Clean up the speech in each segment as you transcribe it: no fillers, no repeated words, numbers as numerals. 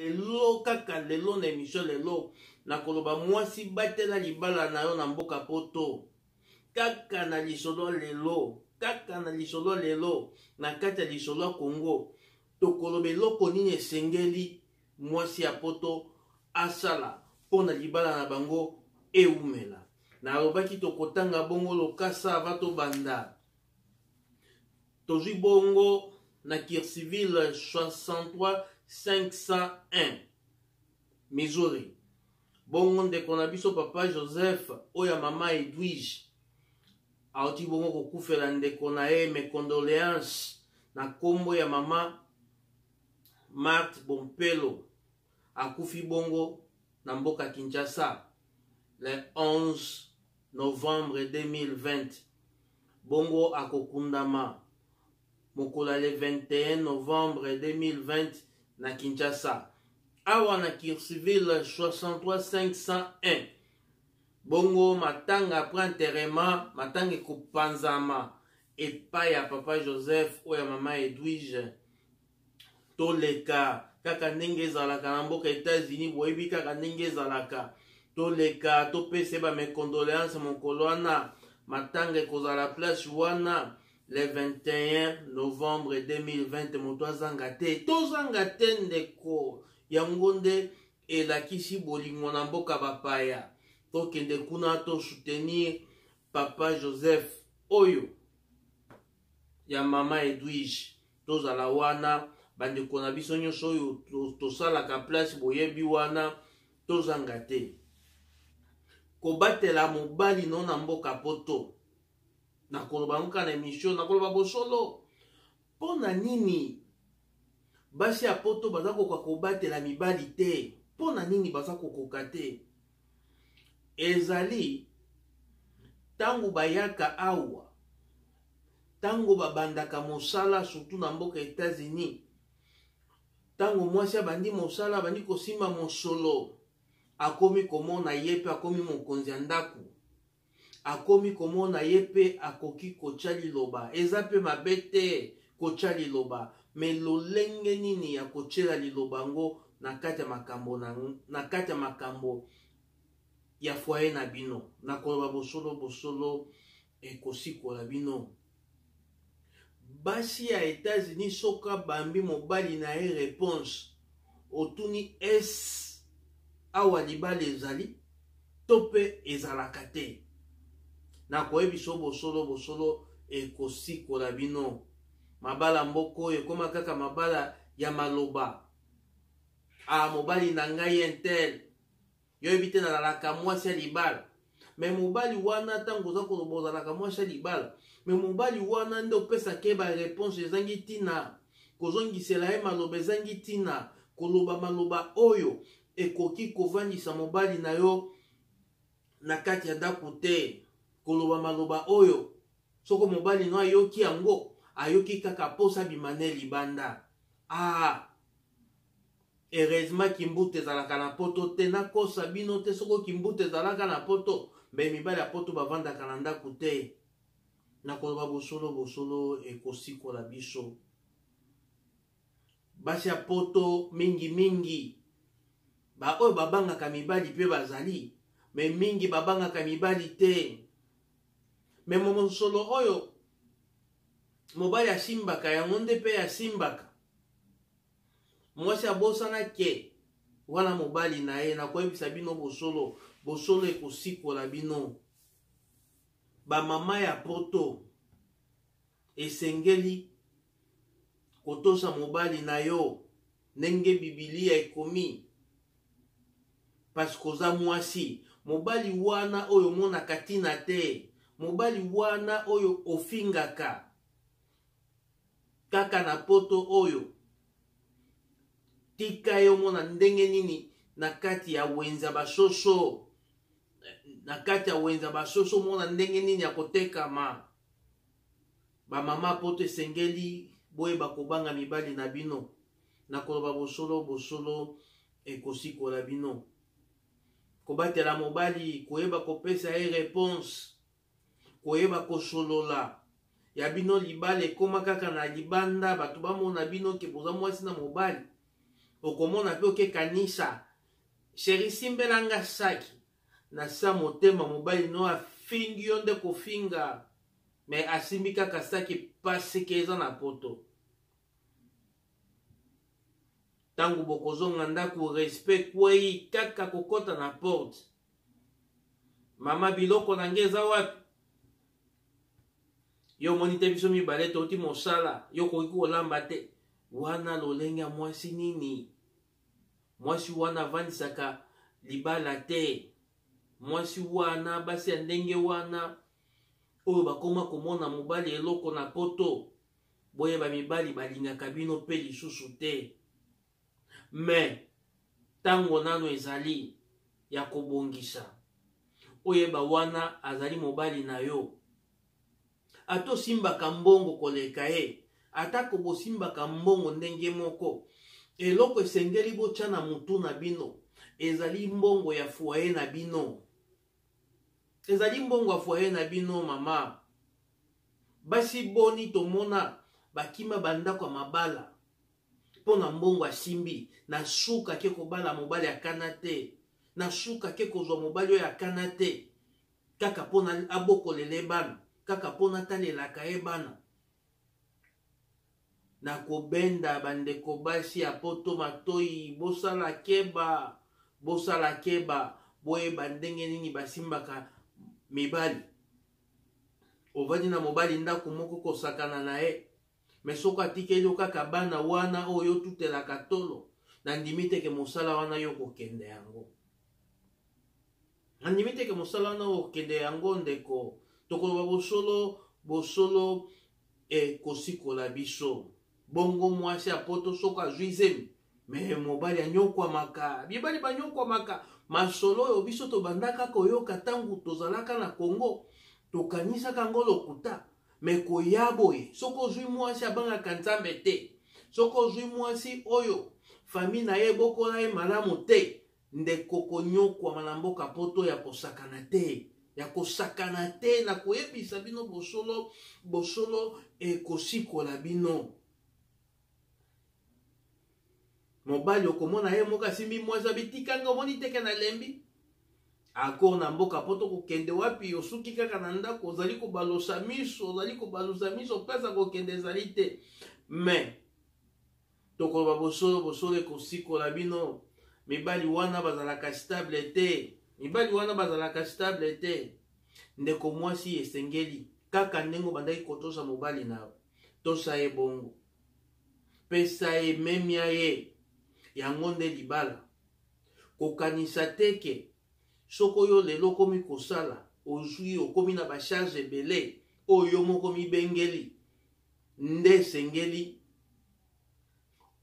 lelo kaka lelo na émission lelo nakoloba mwasi batela libala na yo na mboka poto kaka na lisolo lelo na kati ya lisolo ya Congo tokoloba eloko nini esengeli mwasi ya poto asala pona libala na bango eumela nalobaki tokotanga bongo lokasa ava tobanda tozwi bongo na Kir Civil 63 501 Missouri. Bongo ndeko na biso papa Joseph oya mama Edwige auti bongo kokufela ndeko na ye mes condoléances na kombo ya mama Marthe Bompelo akufi bongo na mboka Kinshasa le 11 novembre 2020 bongo akokundama mokola le 21 novembre 2020 na Kinshasa awa na Kir Civil 63 501 bongo matanga après enterrement matanga ekopanzama epai ya papa Joseph oya mama Edwige toleka kaka ndenge ezalaka na mboka États-Unis boyebi kaka ndenge ezalaka toleka topesa ba mes condoléances mokolo wana matanga ekozala place wana le 21 novembre 2020 moto azanga te tozanga te ndeko yango nde elakisi bolingo na mboka bapaya tokende kuna tosoutenir papa Joseph oyo ya mama Edwige tozala wana bandeko na biso nyonso oyo tosalaka place boyebi wana tozanga te kobatela mobali no na mboka poto nakoloba nka na émission nakoloba bosolo pona nini basi ya poto baza koka kobatela mibali te pona nini baza kokoka te ezali tango bayaka awa tango babandaka mosala surtout na mboka États-Unis tango mwasi abandi mosala abandi kosimba mosolo akomi komona ye pe akomi mokonzi ya ndako akomi komona ye pe akoki kotya liloba eza pe mabe te kotya liloba me lolenge nini ya kotyela liloba ngo na kati ya makambo ya foyer na bino nakoloba bosolo ekosikola bino basi ya États-Unis soka bambi mobali na ye réponse otuni es awa libala ezali to pe ezalaka te nakoyebi so bosolo ekosikola bino mabala mboko oyo ekoma kaka mabala ya maloba mobali na ngai intel yoyebi te nazalaka mwasi ya libala me mobali wana ntango oza koloba ozalaka mwasi ya libala me mobali wana nde opesaka ye bareponse ezangi ntina kozongisela ye maloba ezangi ntina koloba maloba oyo ekoki kovandisa mobali na yo na kati ya ndako te koloba maloba oyo soko mobali no ayoki yango ayoki kaka posa bimane libanda heureusement kimbutu ezalaka na poto te nakosa bino te soko kimbutu ezalaka na poto mbe mibali ya poto bavandaka na ndako te nakoloba bosolo ekosikola biso basi ya poto mingi oyo babangaka mibali pe bazali me mingi babangaka mibali te me mosolo oyo mobali asimbaka yango nde pe asimbaka mwasi abosana ke wana mobali na ye nakoyebisa bino bosolo ekosikola bino bamama ya poto esengeli kotosa mobali na yo ndenge bibilia ekomi parce oza mwasi mobali wana oyo omonaka ntina te mobali wana oyo ofingaka kaka na poto oyo tika ye omona ndenge nini na kati ya wenza basoso omona ndenge nini ya kotekama bamama poto esengeli boyeba kobanga mibali na bino nakoloba bosolo ekosikola bino kobatela mobali koyeba kopesa ye réponse koyeba kosolola ya bino libala ekoma kaka na libanda bato bamona bino ke boza mwasi na mobali okomona pe oke kanisa sheri simbelanga saki na sa motema mobali no afingi yo nde kofinga me asimbi kaka saki pasi ke eza na poto. Tangu bokozonga ndako respect kwei kaka kokota na porte. Mama biloko nange eza wapi? Yo monite biso mibale toti mosala yo koki kolamba te. Wana lolenge ya mwasi nini? Mwasi wana avandisaka libala te. Mwasi wana basi ya ndenge wana oyo bakoma komona mobali eloko na poto. Boyeba mibali balingaka bino pe lisusu te. Me tango nano ezali ya kobongisa oyeba wana azali mobali na yo. Ato simbaka mbongo koleka ye. Atako bosimbaka mbongo ndenge moko. Eloko esengeli bocha na mutu na bino. Ezali mbongo ya foyer na bino. Ezali mbongo ya foyer na bino mama. Basi boni tomona bakima bandako ya mabala. Pona mbongo asimbi. Na suka ke kobala mobali akana te. Na suka ke kozwa mobali oyo akana te. Kaka pona abokolele bana. Kaka pona talelaka ye bana. Na kobenda bandeko basi ya poto matoi. Bosala keba. Bosala keba. Boye bandenge nini basimbaka mibali. Ovadi na mobali ndako moko kosakana na ye. Mesoko atikeli kaka bana wana oyo tutelaka tolo. Nandimite ke mosala wana yo kokende yango. Nandimite ke mosala wana yo kokende yango ndeko. Tokoloba bosolo kosikola biso. Bongo mwasi apoto soko azuizemi. Me mobali anyokwamaka. Bibali banyokwamaka. Masolo oyo biso tobandaka koyoka tangu tozalaka na Congo. Tokanisaka ngo lokuta. Me koyaboye. Soko zui mwasi abangaka nzambe te. Soko zui mwasi oyo. Fami na ye bokola ye malamu te. Ndeko konyokwama na mboka poto ya kosakana te. Ya kosakana te na koyebisa bino bosolo ekosikola bino. Mobali okomona ye moka simbi mwasa bitikanga omoni teke na lembi. Ako na mboka poto kokende wapi yosuki kaka na ndako ozali kobalosa miso pesa kokende ezali te. Me tokoloba bosolo ekosikola bino. Mibali wana bazalaka stable te. Mibali wana bazalaka stable te. Ndeko mwasi esengeli kaka ndengo bandaki kotosa mobali na tosa ye bongo. Pesa ye memia ye yango nde libala. Kokanisa teke soko yo lelo komi kosala ozui okomi na bacharge ebele oyo moko mibengeli nde sengeli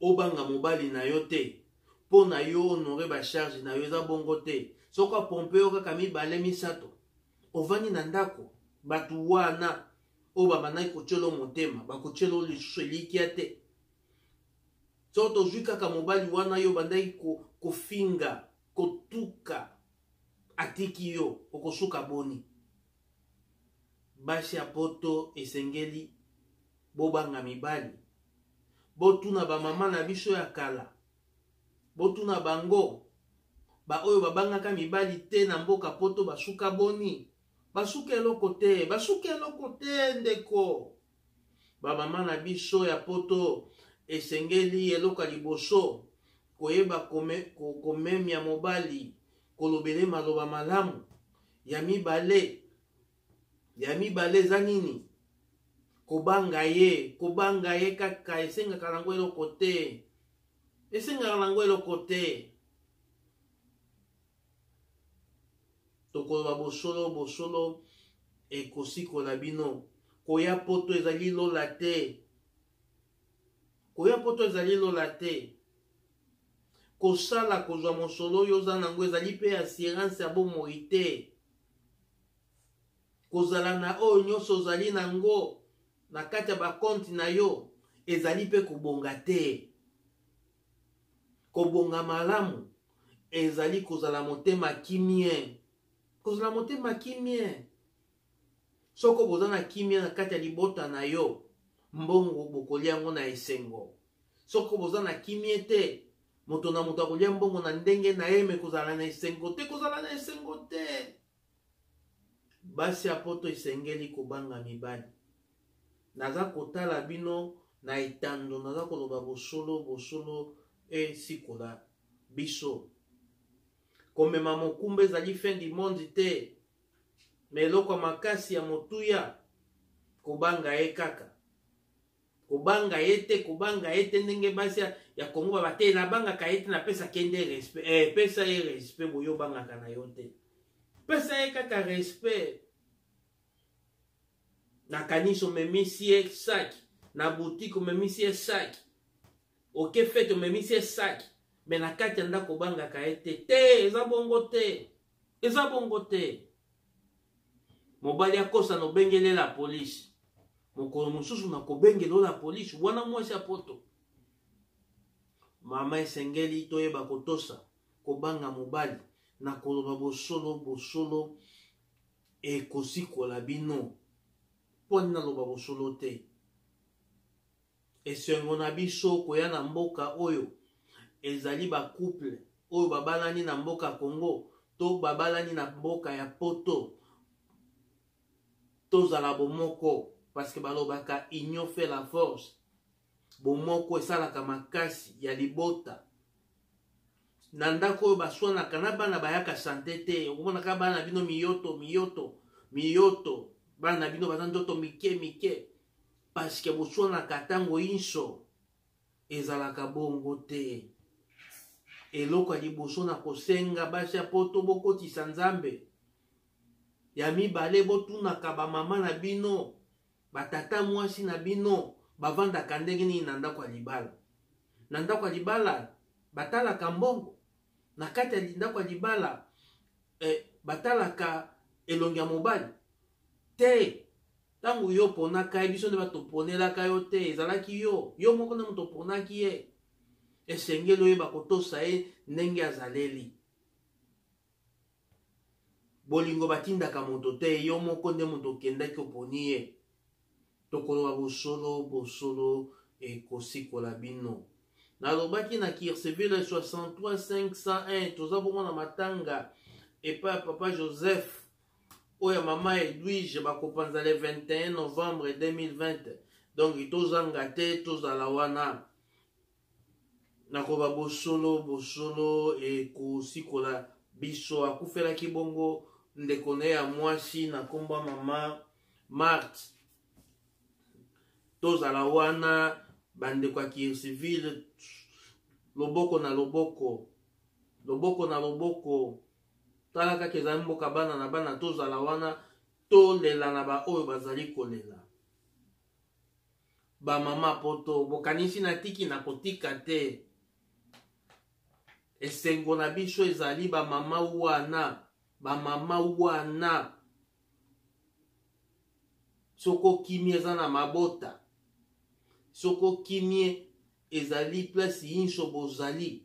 obanga mobali na yo te. Po na yo honore bacharge na yo eza bongo te. Soko pompe yo kaka mibale misato ovani na ndako batu wana oyo bamanaki kotyelo motema bakotyelo lisusu elikia te. Soko tozwi kaka mobali wana yo bandaki kofinga kotuka atiki yo okosuka boni. Basi ya poto esengeli bobanga mibali. Botuna ba mama na biso ya kala. Botuna bango ba oyo babangaka mibali te na mboka poto basuka boni. Basuka eloko te ndeko. Ba mama na biso ya poto esengeli eloko liboso koyeba komemia mobali kolobele maloba malamu. Ya mibale eza nini? Kobanga ye kaka esengaka nango eloko te. Tokoloba bosolo ekosikola bino. Koya poto ezali lola te. Kosala kozwa mosolo oyo oza nango ezali pe assurance ya bomoi te. Kozala na oyo nyonso ozali nango na kati ya bakonti na yo ezali pe kobonga te. Kobonga malamu ezali kozala motema kimie. Soko boza na kimie na kati ya libota na yo mbongo bokolia yango na esengo. Soko boza na kimie te moto na moto akolia mbongo na ndenge na ye me kozala na esengo te, kozala na esengo te. Basi ya poto esengeli kobanga mibali. Naza kotala bino na etando, naza koloba bosolo esikola biso. Komema mokumba ezali fin du monde te, me eloko makasi ya motuya kobanga ye kaka. Kobanga ye te ndenge basi ya Kongo babate na banga ka ye te na pesa kende respect. Pesa ye respect boyo banga kana yo te. Pesa ye kaka respect. Na kanisa omemisi ye saki, na boutique omemisi ye saki, oke fete omemisi ye saki, me na kati ya ndako banga ka ye te, eza bongo te. Eza bongo te. Mobali akosa no bengele la police. Mokolo mosusu na kobengelo la police wana mwasi ya poto. Mama esengeli toyeba kotosa kobanga mobali na koloba bosolo ekosikola bino. Poni na loba bosolo te. Esengo na biso koya na mboka oyo ezali ba couple oyo babalani na mboka Congo to babalani na mboka ya poto. Tozala bomoko parce que balobaka union fait la force. Bomoko esalaka makasi ya libota. Na ndako oyo baswanaka na bana bayaka sante te. Okomonaka bana bino miyoto. Bana bino baza ndoto mike. Parce que boswanaka tango inso ezalaka bongo te. Eloko ya liboso na kosenga basi ya poto bokotisa Nzambe. Ya mibale botunaka bamama na bino, batata mwasi na bino, bavandaka ndenge nini na ndako ya libala. Na ndako ya libala batalaka mbongo. Na kati ya ndako ya libala batalaka elongi ya mobali te. Tango yo ponaka ye biso nde batoponelaka yo te, ezalaki yo moko na moto ponaki ye. Esengeli oyeba kotosa ye ndenge azaleli. Bolingo batindaka moto te, yo moko nde moto okendaki oponi ye. Tokoloba bosolo ekosikola bino. Nalobaki na Kirseville 63 501 toza bongo na matanga epa ya papa Joseph oya mama Edwige bakopanza le 21 novembre 2020. Donc tozanga te tozala wana. Nakoba bosolo ekosikola biso. Akufelaki bongo ndeko ne ya mwasi na komba mama Marthe. Tozala wana bandeko ya Kirseville loboko na loboko. Tala kaka ezali mboka bana na bana tozala wana tolela na ba oyo bazali kolela. Ba mama poto bokanisi na tiki na kotika te. Esengo na biso ezali ba mama wana. Soko kimie eza na mabota. Soko kimie ezali place inso bozali.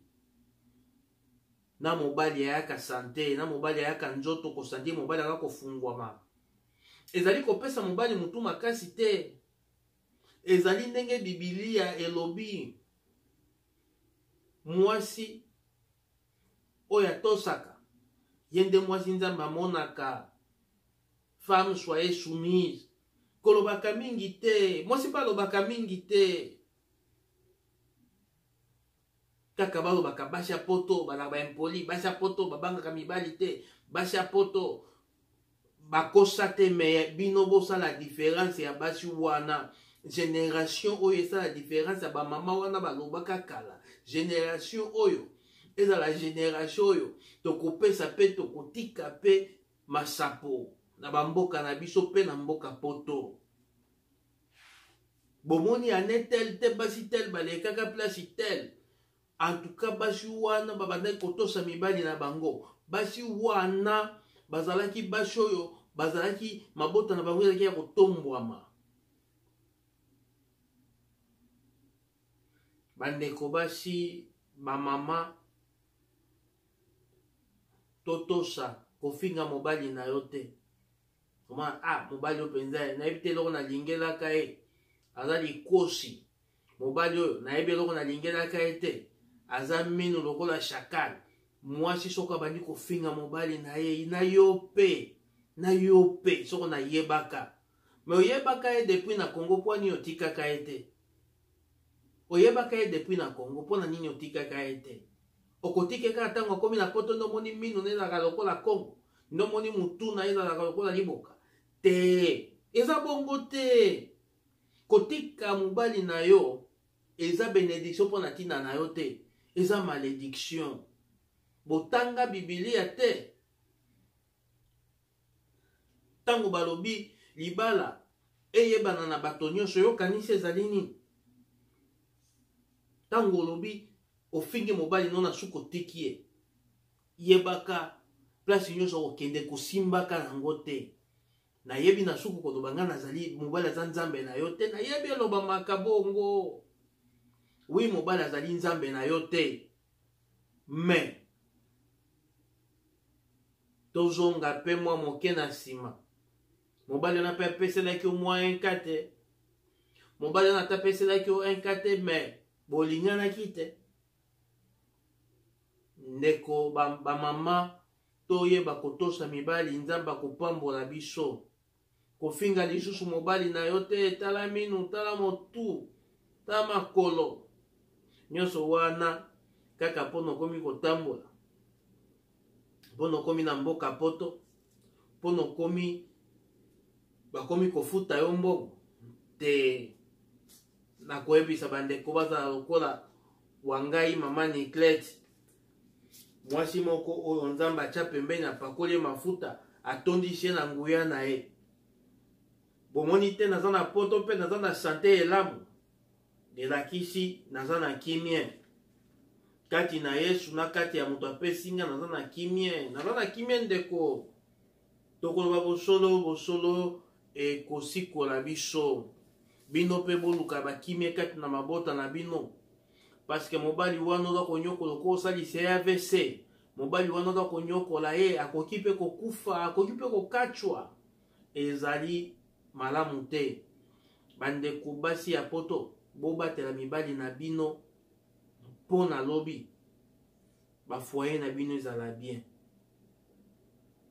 Na mobali ayaka sante, na mobali ayaka nzoto ko sante, mobali ayaka kofungwama. Ezali kopesa mobali mutu makasi te. Ezali ndenge Biblia elobi. Mwasi oya tosaka. Yende mwasi Nzambe amonaka. Femme soyez soumise. Kolobaka mingi te. Mwasi pa lobaka mingi te. Kaka balobaka basi ya poto balaba impoli, basi ya poto babangaka mibali te, basi ya poto bakosa te, me bino bosa la différence ya basi wana. Génération oyo esa la différence ya ba mama wana balobaka kala. Génération oyo eza la génération oyo tokopesa pe tokotika pe masapo na bamboka na biso pe na mboka poto. Bomoni ane tel te basi tel balekaka place tel. En tout cas, basi wana babandaki kotosa mibali na bango. Basi wana bazalaki basi oyo bazalaki mabota na bango ezalaki ya kotombwama. Bandeko basi bamama totosa kofinga mobali na yo te. Koma mobali oyo penza nayebi te eloko nalingelaka ye azali kosi. Mobali oyo nayebi eloko nalingelaka ye te aza mino lokola shakal mwasi soko abandi kofinga mobali na ye na yo pe soko na yebaka me oyebaka ye depuis na Congo mpo nini otikaka ye te oyebaka ye depuis na Congo mpo na nini otikaka ye te okotikaka ntango akomi na poto ndomoni mino nezalaka lokola Congo ndomoni mutu na ye ezalaka lokola liboka te eza bongo te kotika mobali na yo eza bénédiction mpo na ntina na yo te eza malédiction botanga bibilia te ntango balobi libala eyebana na bato nyonso yokanisi ezali nini ntango olobi ofingi mobali no na suki otiki ye yebaka place nyonso okende kosimbaka nango te nayebi na suki koloba nga nazali mobali aza nzambe na yo te nayebi elobamaka bongo wi mobali azali nzambe na yo te me tozonga mpe mwa moke na nsima mobali wana mpe apeselaki yo mwa 1 te mobali wana ata apeselaki yo 1 te me bolinganaki te ndeko bamama toyeba kotosa mibali nzambe akopambola biso kofinga lisusu mobali na yo te tala minu tala motu tala makolo nyonso wana kaka mpo nokomi kotambola mpo nokomi na mboka poto mpo nokomi bakomi kofuta yo mbongo te nakoyebisa bandeko bazala lokola wangai mama Niklete mwasi moko oyo nzambe atya pembeni apakoli ye mafuta atondisi ye na nguya na ye bomoni te naza na poto mpe naza na sante elamu elakisi naza na kimie kati na Yesu na kati ya moto apesinga naza na kimie ndeko tokoloba bosolo ekosikola biso bino mpe boluka bakimie kati na mabota na bino paske mobali wana oza konyokola ko osalisa ye AVC mobali wana oza konyokola ye akoki mpe kokufa akoki mpe kokachwa ezali malamu te bandeko basi ya poto bobatela mibali na bino mpo na lobi bafoye na bino ezala bien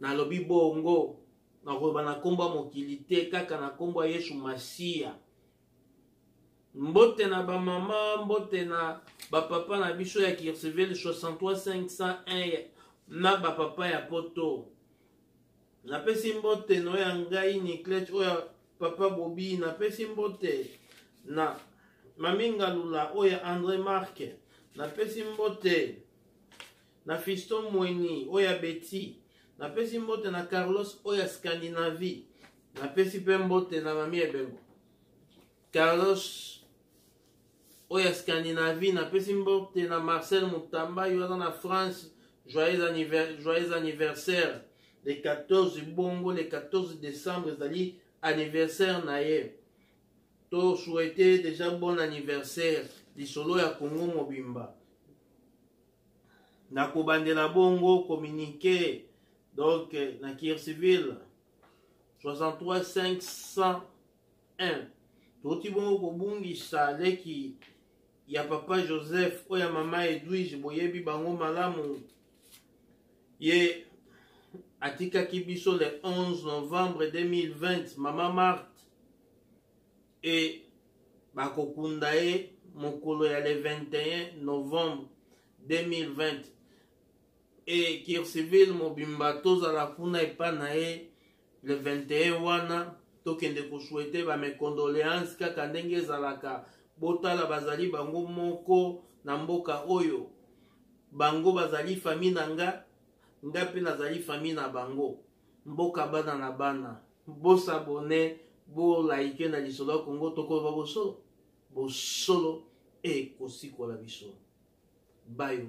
nalobi bongo nakoloba na nkombo ya mokili te kaka na nkombo ya Yesu Masiya mbote na bamama mbote na bapapa na biso ya Kircheville 63501 na bapapa ya poto napesi mbote no ya ngai Niklete oya papa Bobi napesi mbote na maminga lula oya André Marque napesi mbote na Fiston Mweni oya Betty napesi mbote na Carlos oya Scandinavie napesi mpe mbote na mami Ebengo Carlos oya Scandinavie napesi mbote na Marcel Mutamba yo aza na France joyeux anniversaire le 14 bongo le 14 décembre ezali anniversaire na ye to souhaiter déjà bon anniversaire lisolo ya Congo mobimba nakobandela bongo communiqué donc na Kircheville 63501 toti bongo kobungisa leki ya papa Joseph oya mama Edwige boyebi bango malamu ye atikaki biso le 11 novembre 2020 mama Marthe et bakokunda ye mokolo ya le 21 novembre 2020 et Kircheville mobimba tozala kuna epa na ye le 21 wana tokende kosouhaite bamecondoléance kaka ndenge ezalaka botala bazali bango moko na mboka oyo bango bazali famille na nga mpe nazali famille na bango mboka bana na bana bosabone bolaike na lisolo ya Congo tokoloba bosolo ekosikola biso bayo